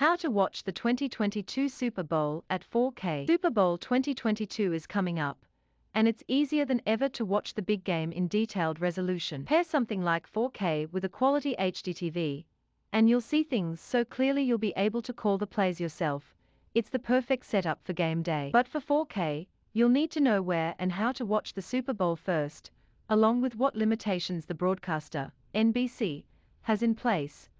How to watch the 2022 Super Bowl at 4K. Super Bowl 2022 is coming up, and it's easier than ever to watch the big game in detailed resolution. Pair something like 4K with a quality HDTV, and you'll see things so clearly you'll be able to call the plays yourself. It's the perfect setup for game day. But for 4K, you'll need to know where and how to watch the Super Bowl first, along with what limitations the broadcaster, NBC, has in place,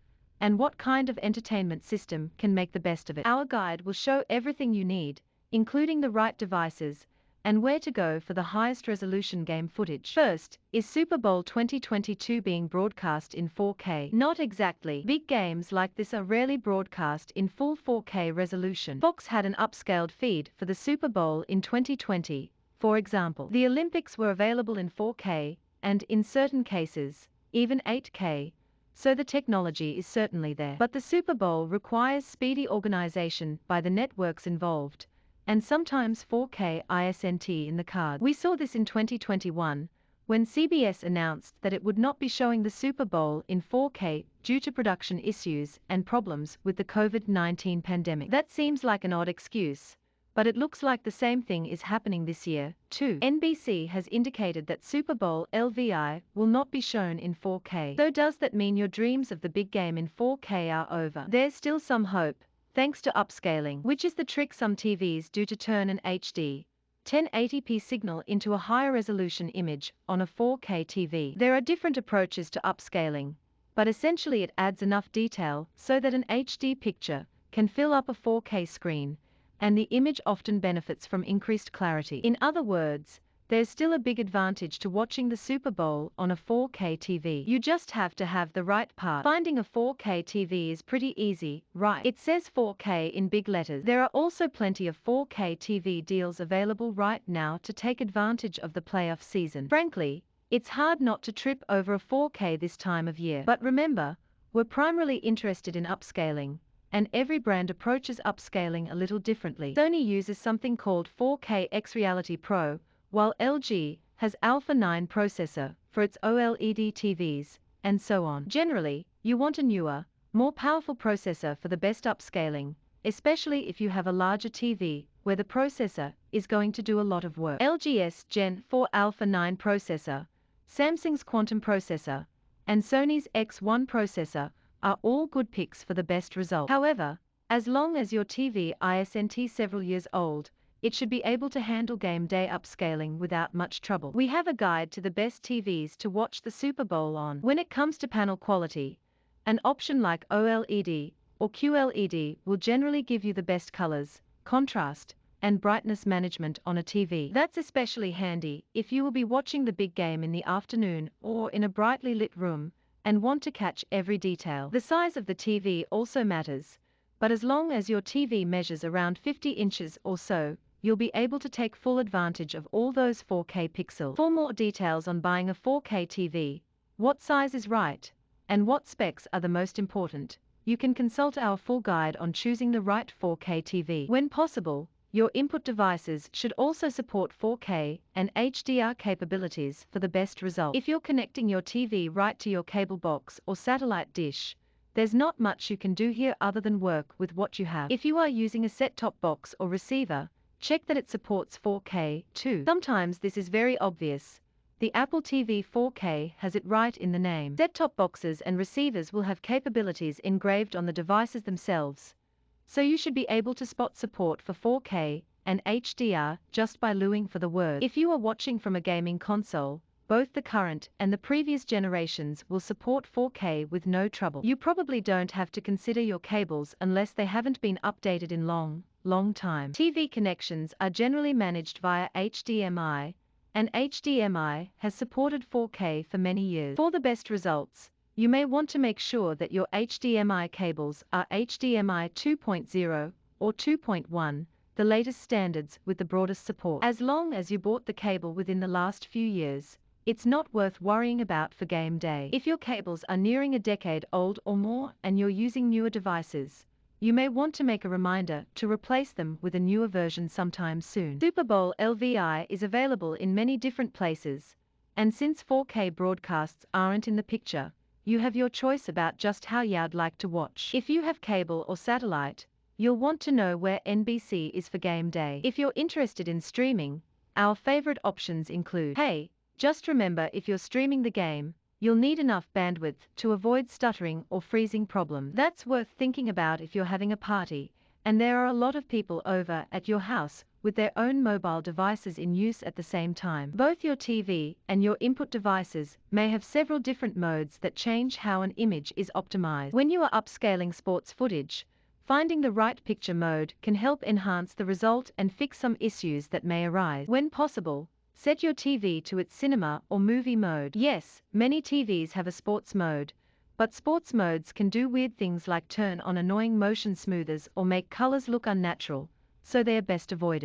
and what kind of entertainment system can make the best of it. Our guide will show everything you need, including the right devices, and where to go for the highest resolution game footage. First, is Super Bowl 2022 being broadcast in 4K? Not exactly. Big games like this are rarely broadcast in full 4K resolution. Fox had an upscaled feed for the Super Bowl in 2020, for example. The Olympics were available in 4K, and in certain cases, even 8K, so the technology is certainly there. But the Super Bowl requires speedy organization by the networks involved, and sometimes 4K isn't in the cards. We saw this in 2021, when CBS announced that it would not be showing the Super Bowl in 4K due to production issues and problems with the COVID-19 pandemic. That seems like an odd excuse, but it looks like the same thing is happening this year, too. NBC has indicated that Super Bowl LVI will not be shown in 4K. So does that mean your dreams of the big game in 4K are over? There's still some hope, thanks to upscaling, which is the trick some TVs do to turn an HD 1080p signal into a higher resolution image on a 4K TV. There are different approaches to upscaling, but essentially it adds enough detail so that an HD picture can fill up a 4K screen, and the image often benefits from increased clarity. In other words, there's still a big advantage to watching the Super Bowl on a 4K TV. You just have to have the right part. Finding a 4K TV is pretty easy, right? It says 4K in big letters. There are also plenty of 4K TV deals available right now to take advantage of the playoff season. Frankly, it's hard not to trip over a 4K this time of year. But remember, we're primarily interested in upscaling, and every brand approaches upscaling a little differently. Sony uses something called 4K X Reality Pro, while LG has Alpha 9 processor for its OLED TVs, and so on. Generally, you want a newer, more powerful processor for the best upscaling, especially if you have a larger TV where the processor is going to do a lot of work. LG's Gen 4 Alpha 9 processor, Samsung's Quantum processor, and Sony's X1 processor are all good picks for the best result. However, as long as your TV isn't several years old, it should be able to handle game day upscaling without much trouble. We have a guide to the best TVs to watch the Super Bowl on. When it comes to panel quality, an option like OLED or QLED will generally give you the best colors, contrast, and brightness management on a TV. That's especially handy if you will be watching the big game in the afternoon or in a brightly lit room and want to catch every detail. The size of the TV also matters, but as long as your TV measures around 50 inches or so, you'll be able to take full advantage of all those 4K pixels. For more details on buying a 4K TV, what size is right, and what specs are the most important, you can consult our full guide on choosing the right 4K TV. When possible, your input devices should also support 4K and HDR capabilities for the best result. If you're connecting your TV right to your cable box or satellite dish, there's not much you can do here other than work with what you have. If you are using a set-top box or receiver, check that it supports 4K too. Sometimes this is very obvious. The Apple TV 4K has it right in the name. Set-top boxes and receivers will have capabilities engraved on the devices themselves, so you should be able to spot support for 4K and HDR just by looking for the word. If you are watching from a gaming console, both the current and the previous generations will support 4K with no trouble. You probably don't have to consider your cables unless they haven't been updated in long time. TV connections are generally managed via HDMI, and HDMI has supported 4K for many years. For the best results, you may want to make sure that your HDMI cables are HDMI 2.0 or 2.1, the latest standards with the broadest support. As long as you bought the cable within the last few years, it's not worth worrying about for game day. If your cables are nearing a decade old or more and you're using newer devices, you may want to make a reminder to replace them with a newer version sometime soon. Super Bowl LVI is available in many different places, and since 4K broadcasts aren't in the picture, you have your choice about just how you'd like to watch. If you have cable or satellite, you'll want to know where NBC is for game day. If you're interested in streaming, our favorite options include, hey, just remember if you're streaming the game, you'll need enough bandwidth to avoid stuttering or freezing problem. That's worth thinking about if you're having a party, and there are a lot of people over at your house with their own mobile devices in use at the same time. Both your TV and your input devices may have several different modes that change how an image is optimized. When you are upscaling sports footage, finding the right picture mode can help enhance the result and fix some issues that may arise. When possible, set your TV to its cinema or movie mode. Yes, many TVs have a sports mode, but sports modes can do weird things like turn on annoying motion smoothers or make colors look unnatural, so they are best avoided.